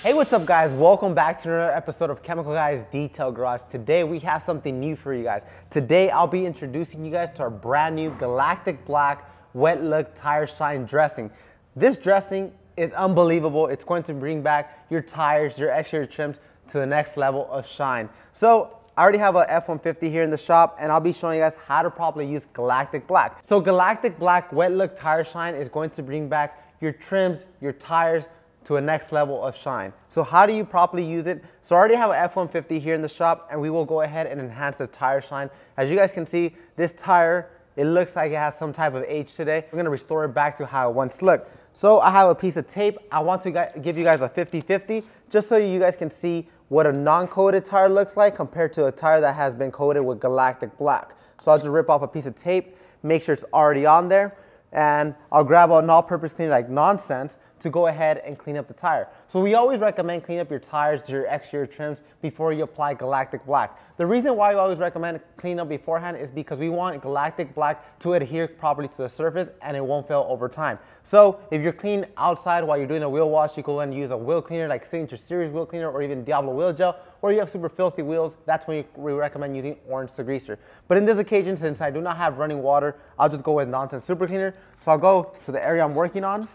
Hey, what's up guys? Welcome back to another episode of Chemical Guys Detail Garage. Today we have something new for you guys. Today I'll be introducing you guys to our brand new Galactic Black Wetlook Tire Shine dressing. This dressing is unbelievable. It's going to bring back your tires, your exterior trims to the next level of shine. So I already have a F-150 here in the shop and I'll be showing you guys how to properly use Galactic Black. So Galactic Black Wetlook Tire Shine is going to bring back your trims, your tires, to a next level of shine. So how do you properly use it? So I already have an F-150 here in the shop and we will go ahead and enhance the tire shine. As you guys can see, this tire, it looks like it has some type of age today. We're gonna restore it back to how it once looked. So I have a piece of tape. I want to give you guys a 50-50 just so you guys can see what a non-coated tire looks like compared to a tire that has been coated with Galactic Black. So I'll just rip off a piece of tape, make sure it's already on there, and I'll grab an all-purpose cleaner like Nonsense to go ahead and clean up the tire. So we always recommend cleaning up your tires, your exterior trims before you apply Galactic Black. The reason why we always recommend cleaning up beforehand is because we want Galactic Black to adhere properly to the surface and it won't fail over time. So if you're cleaning outside while you're doing a wheel wash, you go and use a wheel cleaner like Signature Series wheel cleaner or even Diablo wheel gel, or you have super filthy wheels, that's when we recommend using orange degreaser. But in this occasion, since I do not have running water, I'll just go with Nonsense Super Cleaner. So I'll go to the area I'm working on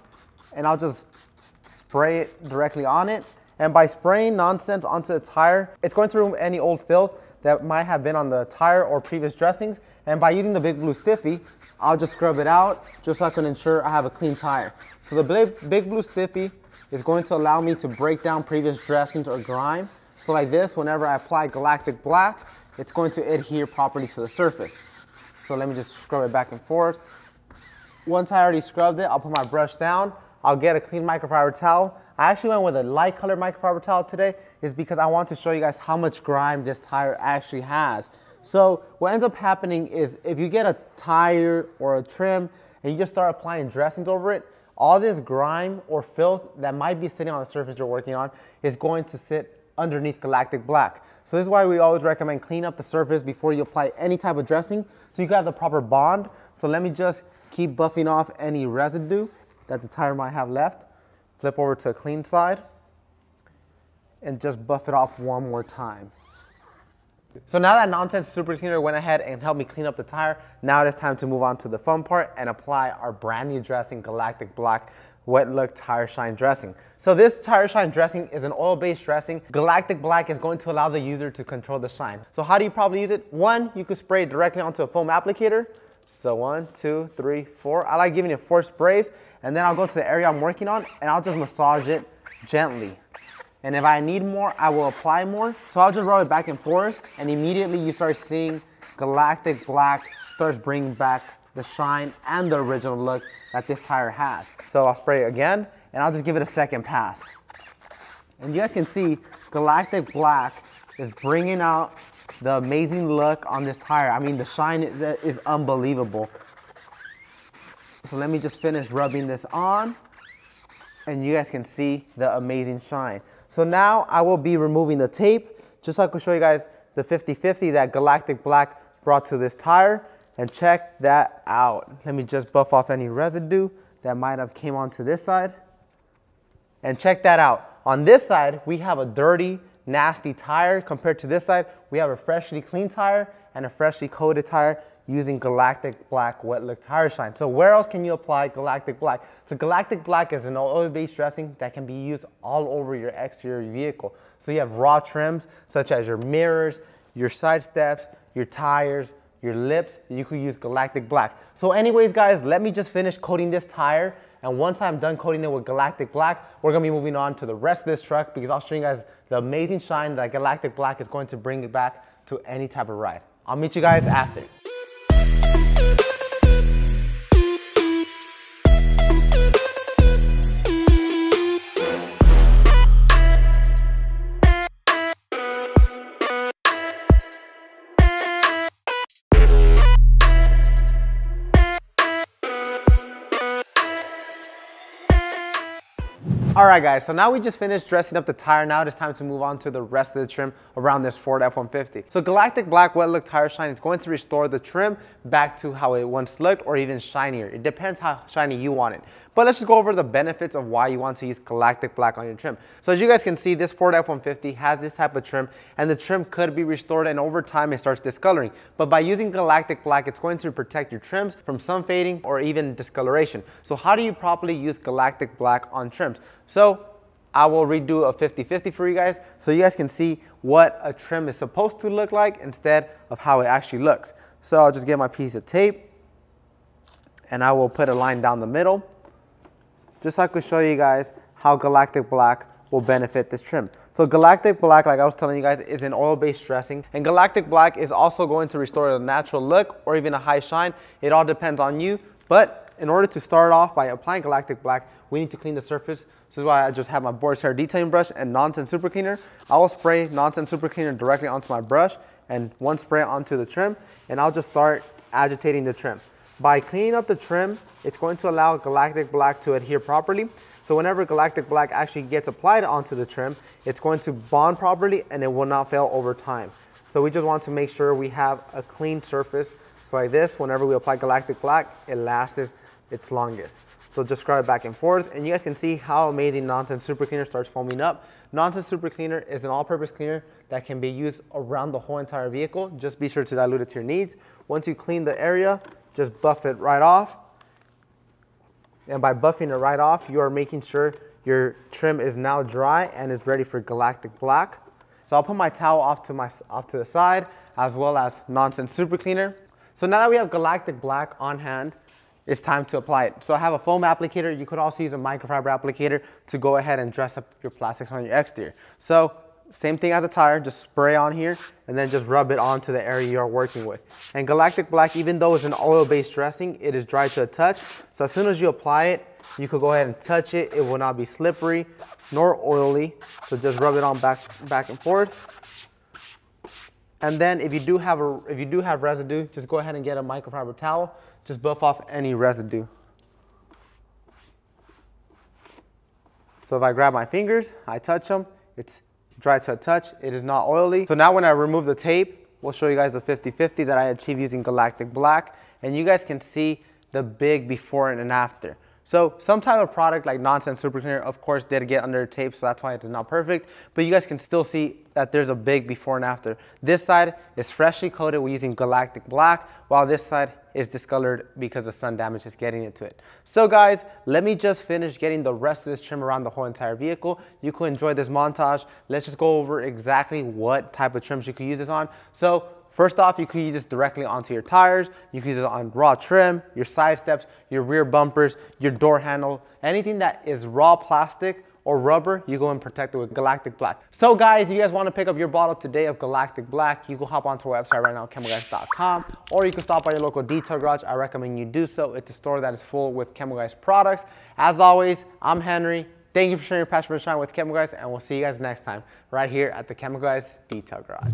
and I'll just spray it directly on it. And by spraying Nonsense onto the tire, it's going to remove any old filth that might have been on the tire or previous dressings. And by using the Big Blue Stiffy, I'll just scrub it out just so I can ensure I have a clean tire. So the Big Blue Stiffy is going to allow me to break down previous dressings or grime. So like this, whenever I apply Galactic Black, it's going to adhere properly to the surface. So let me just scrub it back and forth. Once I already scrubbed it, I'll put my brush down. I'll get a clean microfiber towel. I actually went with a light colored microfiber towel today is because I want to show you guys how much grime this tire actually has. So what ends up happening is if you get a tire or a trim and you just start applying dressings over it, all this grime or filth that might be sitting on the surface you're working on is going to sit underneath Galactic Black. So this is why we always recommend clean up the surface before you apply any type of dressing so you can have the proper bond. So let me just keep buffing off any residue that the tire might have left. Flip over to a clean side and just buff it off one more time. So now that Nonsense Super Cleaner went ahead and helped me clean up the tire, now it is time to move on to the fun part and apply our brand new dressing, Galactic Black Wetlook Tire Shine dressing. So this tire shine dressing is an oil-based dressing. Galactic Black is going to allow the user to control the shine. So how do you probably use it? One, you could spray it directly onto a foam applicator. So 1, 2, 3, 4. I like giving it 4 sprays, and then I'll go to the area I'm working on and I'll just massage it gently. And if I need more, I will apply more. So I'll just roll it back and forth, and immediately you start seeing Galactic Black starts bringing back the shine and the original look that this tire has. So I'll spray it again, and I'll just give it a second pass. And you guys can see Galactic Black is bringing out the amazing look on this tire. I mean, the shine is unbelievable. So let me just finish rubbing this on and you guys can see the amazing shine. So now I will be removing the tape just so I can show you guys the 50-50 that Galactic Black brought to this tire, and check that out. Let me just buff off any residue that might have came onto this side. And check that out. On this side, we have a dirty, nasty tire. Compared to this side, we have a freshly clean tire and a freshly coated tire using Galactic Black Wetlook Tire Shine. So where else can you apply Galactic Black? So Galactic Black is an oil-based dressing that can be used all over your exterior vehicle. So you have raw trims such as your mirrors, your side steps, your tires, your lips. You could use Galactic Black. So anyways guys, let me just finish coating this tire, and once I'm done coating it with Galactic Black, we're gonna be moving on to the rest of this truck because I'll show you guys the amazing shine that Galactic Black is going to bring it back to any type of ride. I'll meet you guys after. Alright guys, so now we just finished dressing up the tire. Now it is time to move on to the rest of the trim around this Ford F-150. So Galactic Black Wetlook Tire Shine is going to restore the trim back to how it once looked or even shinier. It depends how shiny you want it. But let's just go over the benefits of why you want to use Galactic Black on your trim. So as you guys can see, this Ford F-150 has this type of trim, and the trim could be restored, and over time it starts discoloring. But by using Galactic Black, it's going to protect your trims from sun fading or even discoloration. So how do you properly use Galactic Black on trims? So I will redo a 50-50 for you guys so you guys can see what a trim is supposed to look like instead of how it actually looks. So I'll just get my piece of tape and I will put a line down the middle just so I could show you guys how Galactic Black will benefit this trim. So Galactic Black, like I was telling you guys, is an oil-based dressing, and Galactic Black is also going to restore a natural look or even a high shine. It all depends on you, but in order to start off by applying Galactic Black, we need to clean the surface. This is why I just have my Boar's Hair detailing brush and Nonsense Super Cleaner. I will spray Nonsense Super Cleaner directly onto my brush and one spray onto the trim, and I'll just start agitating the trim. By cleaning up the trim, it's going to allow Galactic Black to adhere properly. So whenever Galactic Black actually gets applied onto the trim, it's going to bond properly and it will not fail over time. So we just want to make sure we have a clean surface. So like this, whenever we apply Galactic Black, it lasts its longest. So just scrub it back and forth, and you guys can see how amazing Nonsense Super Cleaner starts foaming up. Nonsense Super Cleaner is an all-purpose cleaner that can be used around the whole entire vehicle. Just be sure to dilute it to your needs. Once you clean the area, just buff it right off. And by buffing it right off, you are making sure your trim is now dry and is ready for Galactic Black. So I'll put my towel off to the side, as well as Nonsense Super Cleaner. So now that we have Galactic Black on hand, it's time to apply it. So I have a foam applicator. You could also use a microfiber applicator to go ahead and dress up your plastics on your exterior. So same thing as a tire, just spray on here and then just rub it onto the area you're working with. And Galactic Black, even though it's an oil-based dressing, it is dry to a touch. So as soon as you apply it, you could go ahead and touch it. It will not be slippery nor oily. So just rub it on back and forth. And then if you do have residue, just go ahead and get a microfiber towel. Just buff off any residue. So if I grab my fingers, I touch them, it's dry to a touch, it is not oily. So now when I remove the tape, we'll show you guys the 50-50 that I achieved using Galactic Black, and you guys can see the big before and after. So some type of product like Nonsense Super Cleaner, of course, did get under tape, so that's why it is not perfect. But you guys can still see that there's a big before and after. This side is freshly coated with using Galactic Black, while this side is discolored because the sun damage is getting into it. So guys, let me just finish getting the rest of this trim around the whole entire vehicle. You can enjoy this montage. Let's just go over exactly what type of trims you could use this on. So first off, you could use this directly onto your tires. You could use it on raw trim, your side steps, your rear bumpers, your door handle, anything that is raw plastic or rubber, you go and protect it with Galactic Black. So guys, if you guys want to pick up your bottle today of Galactic Black, you can hop onto our website right now, chemicalguys.com, or you can stop by your local detail garage. I recommend you do so. It's a store that is full with Chemical Guys products. As always, I'm Henry. Thank you for sharing your passion for shine with Chemical Guys, and we'll see you guys next time right here at the Chemical Guys Detail Garage.